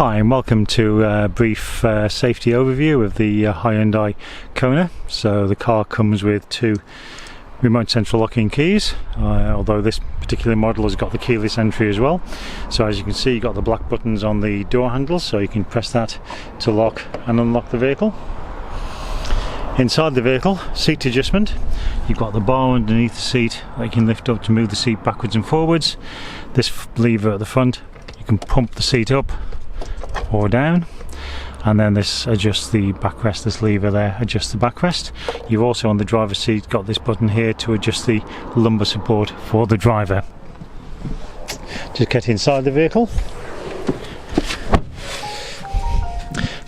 Hi and welcome to a brief safety overview of the Hyundai Kona. So the car comes with two remote central locking keys, although this particular model has got the keyless entry as well. So as you can see, you've got the black buttons on the door handles, so you can press that to lock and unlock the vehicle. Inside the vehicle, seat adjustment. You've got the bar underneath the seat that you can lift up to move the seat backwards and forwards. This lever at the front, you can pump the seat up or down, and then this adjusts the backrest. This lever there adjusts the backrest. You've also on the driver's seat got this button here to adjust the lumbar support for the driver. Just get inside the vehicle.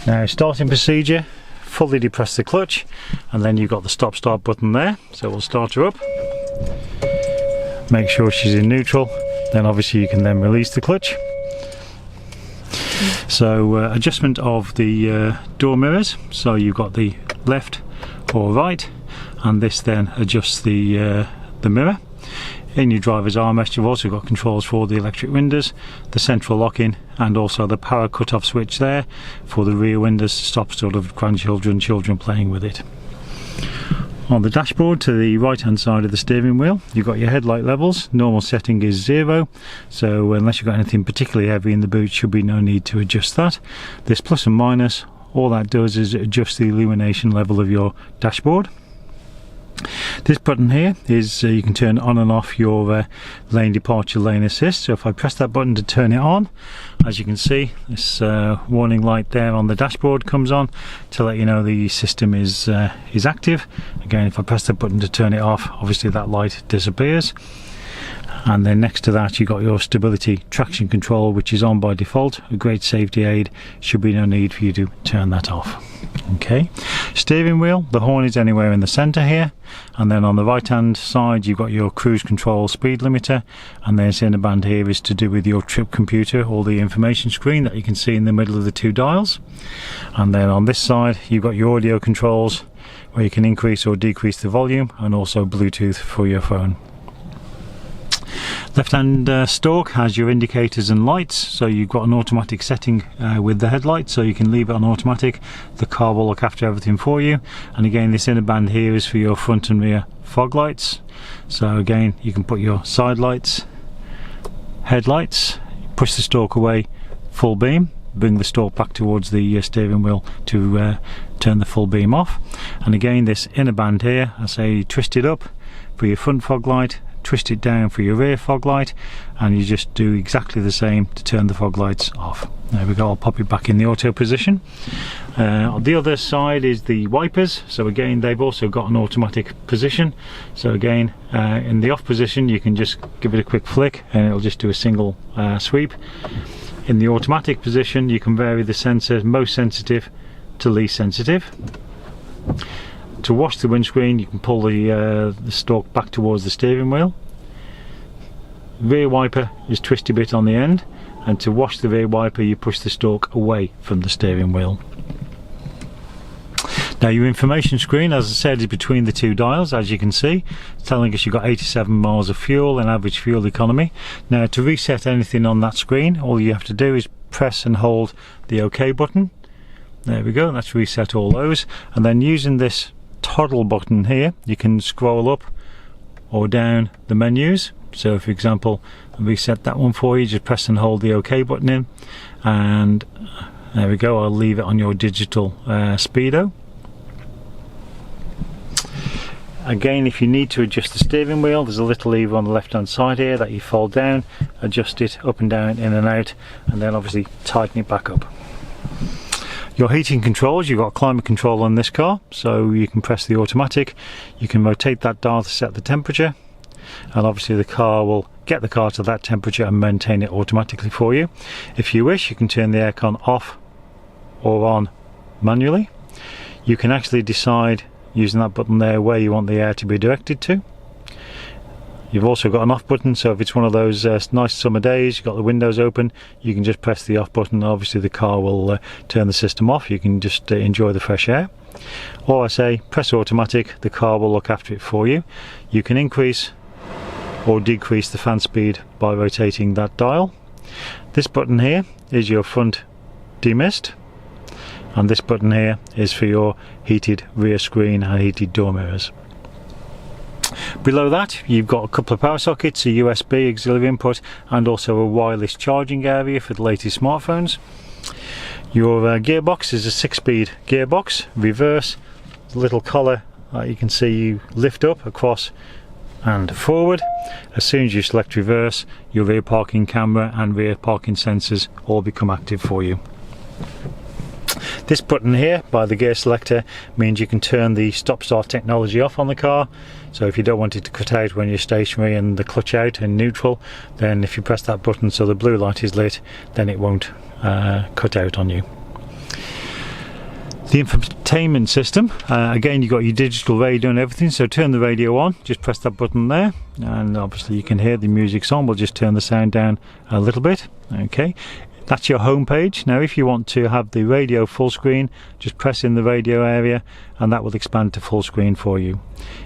Now, starting procedure, fully depress the clutch, and then you've got the stop start button there, so we'll start her up. Make sure she's in neutral, then obviously you can then release the clutch. So adjustment of the door mirrors, so you've got the left or right, and this then adjusts the mirror. In your driver's armrest you've also got controls for the electric windows, the central locking, and also the power cut-off switch there for the rear windows to stop sort of grandchildren, children playing with it. On the dashboard to the right hand side of the steering wheel, you've got your headlight levels. Normal setting is 0, so unless you've got anything particularly heavy in the boot, should be no need to adjust that. This plus and minus, all that does is adjust the illumination level of your dashboard. This button here is you can turn on and off your lane departure, lane assist. So if I press that button to turn it on, as you can see, this warning light there on the dashboard comes on to let you know the system is active. Again, if I press the button to turn it off, obviously that light disappears. And then next to that, you've got your stability traction control, which is on by default, a great safety aid. Should be no need for you to turn that off. Okay, steering wheel, the horn is anywhere in the center here, and then on the right hand side you've got your cruise control speed limiter, and then this inner band here is to do with your trip computer or the information screen that you can see in the middle of the two dials. And then on this side you've got your audio controls where you can increase or decrease the volume, and also Bluetooth for your phone. Left hand stalk has your indicators and lights, so you've got an automatic setting with the headlight, so you can leave it on automatic. The car will look after everything for you. And again, this inner band here is for your front and rear fog lights. So again, you can put your side lights, headlights, push the stalk away, full beam, bring the stalk back towards the steering wheel to turn the full beam off. And again, this inner band here, I say twist it up for your front fog light, twist it down for your rear fog light, and you just do exactly the same to turn the fog lights off. There we go, I'll pop it back in the auto position. On the other side is the wipers, so again they've also got an automatic position. So again, in the off position you can just give it a quick flick and it'll just do a single sweep. In the automatic position you can vary the sensor, most sensitive to least sensitive. To wash the windscreen you can pull the stalk back towards the steering wheel. Rear wiper is twist a bit on the end, and to wash the rear wiper you push the stalk away from the steering wheel. Now your information screen, as I said, is between the two dials. As you can see, it's telling us you've got 87 miles of fuel and average fuel economy. Now to reset anything on that screen, all you have to do is press and hold the OK button. There we go, that's reset all those. And then using this toggle button here you can scroll up or down the menus. So for example, I'll reset that one for you, just press and hold the OK button in, and there we go, I'll leave it on your digital speedo. Again, if you need to adjust the steering wheel, there's a little lever on the left hand side here that you fold down, adjust it up and down, in and out, and then obviously tighten it back up. Your heating controls, you've got climate control on this car, so you can press the automatic, you can rotate that dial to set the temperature, and obviously the car will get the car to that temperature and maintain it automatically for you. If you wish, you can turn the aircon off or on manually. You can actually decide using that button there where you want the air to be directed to. You've also got an off button, so if it's one of those nice summer days, you've got the windows open, you can just press the off button. Obviously the car will turn the system off, you can just enjoy the fresh air. Or I say press automatic, the car will look after it for you. You can increase or decrease the fan speed by rotating that dial. This button here is your front demist, and this button here is for your heated rear screen and heated door mirrors. Below that you've got a couple of power sockets, a USB auxiliary input, and also a wireless charging area for the latest smartphones. Your gearbox is a 6-speed gearbox, reverse, little collar you can see you lift up, across and forward. As soon as you select reverse, your rear parking camera and rear parking sensors all become active for you. This button here by the gear selector means you can turn the stop-start technology off on the car. So if you don't want it to cut out when you're stationary and the clutch out in neutral, then if you press that button so the blue light is lit, then it won't cut out on you. The infotainment system, again you've got your digital radio and everything, so turn the radio on, just press that button there, and obviously you can hear the music's on. We'll just turn the sound down a little bit. Okay, that's your home page. Now if you want to have the radio full screen, just press in the radio area and that will expand to full screen for you.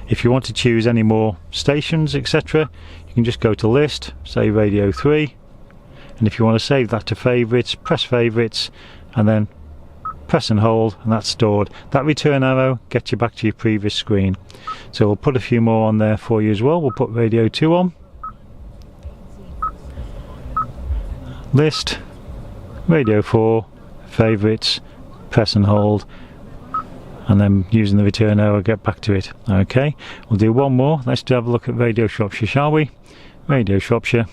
If you want to choose any more stations, etc., you can just go to list, say radio 3, and if you want to save that to favourites, press favourites and then press and hold, and that's stored. That return arrow gets you back to your previous screen. So we'll put a few more on there for you as well. We'll put radio 2 on, list, radio 4, favourites, press and hold, and then using the return arrow get back to it. Okay, we'll do one more. Let's have a look at Radio Shropshire, shall we? Radio Shropshire,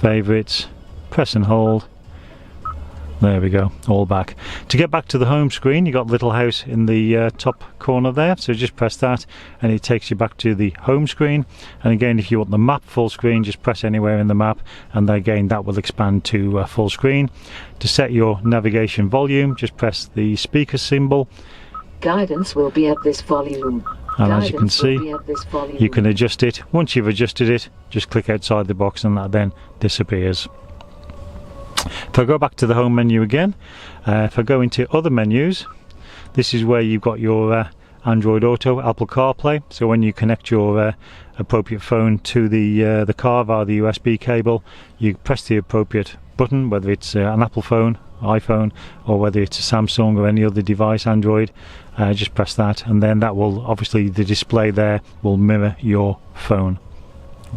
favourites, press and hold. There we go, all back. To get back to the home screen, you got Little House in the top corner there, so just press that and it takes you back to the home screen. And again, if you want the map full screen, just press anywhere in the map and then again that will expand to full screen. To set your navigation volume, just press the speaker symbol. Guidance will be at this volume. And as you can see, you can adjust it. Once you've adjusted it, just click outside the box and that then disappears. If I go back to the home menu again, if I go into other menus, this is where you've got your Android Auto, Apple CarPlay. So when you connect your appropriate phone to the car via the USB cable, you press the appropriate button, whether it's an Apple phone, iPhone, or whether it's a Samsung or any other device, Android. Just press that and then that will, obviously the display there will mirror your phone.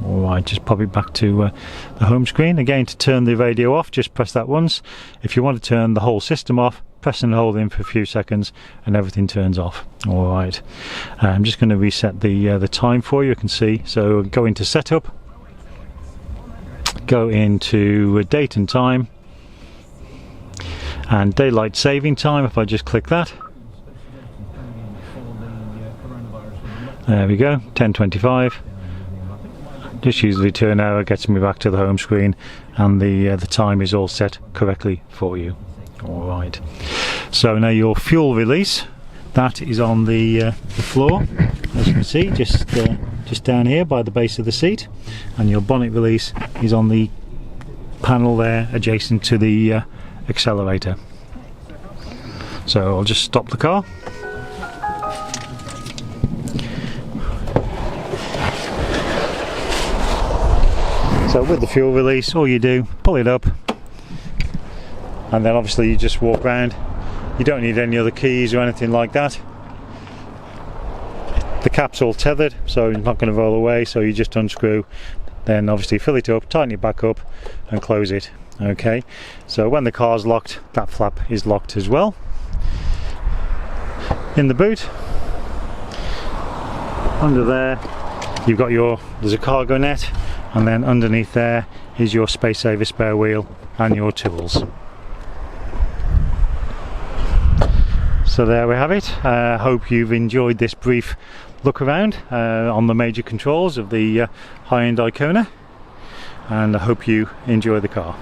Alright, just pop it back to the home screen. Again, to turn the radio off, just press that once. If you want to turn the whole system off, press and hold in for a few seconds and everything turns off. Alright, I'm just going to reset the time for you. You can see, so go into setup, go into date and time, and daylight saving time. If I just click that, there we go, 10:25. Just use the return arrow, gets me back to the home screen, and the time is all set correctly for you. Alright, so now your fuel release, that is on the floor, as you can see, just down here by the base of the seat, and your bonnet release is on the panel there adjacent to the accelerator. So I'll just stop the car. So with the fuel release, all you do, pull it up, and then obviously you just walk around. You don't need any other keys or anything like that. The cap's all tethered, so it's not going to roll away, so you just unscrew, then obviously fill it up, tighten it back up and close it. Okay, so when the car's locked, that flap is locked as well. In the boot, under there, you've got there's a cargo net, and then underneath there is your space saver spare wheel and your tools. So there we have it. Hope you've enjoyed this brief look around on the major controls of the high-end Kona, and I hope you enjoy the car.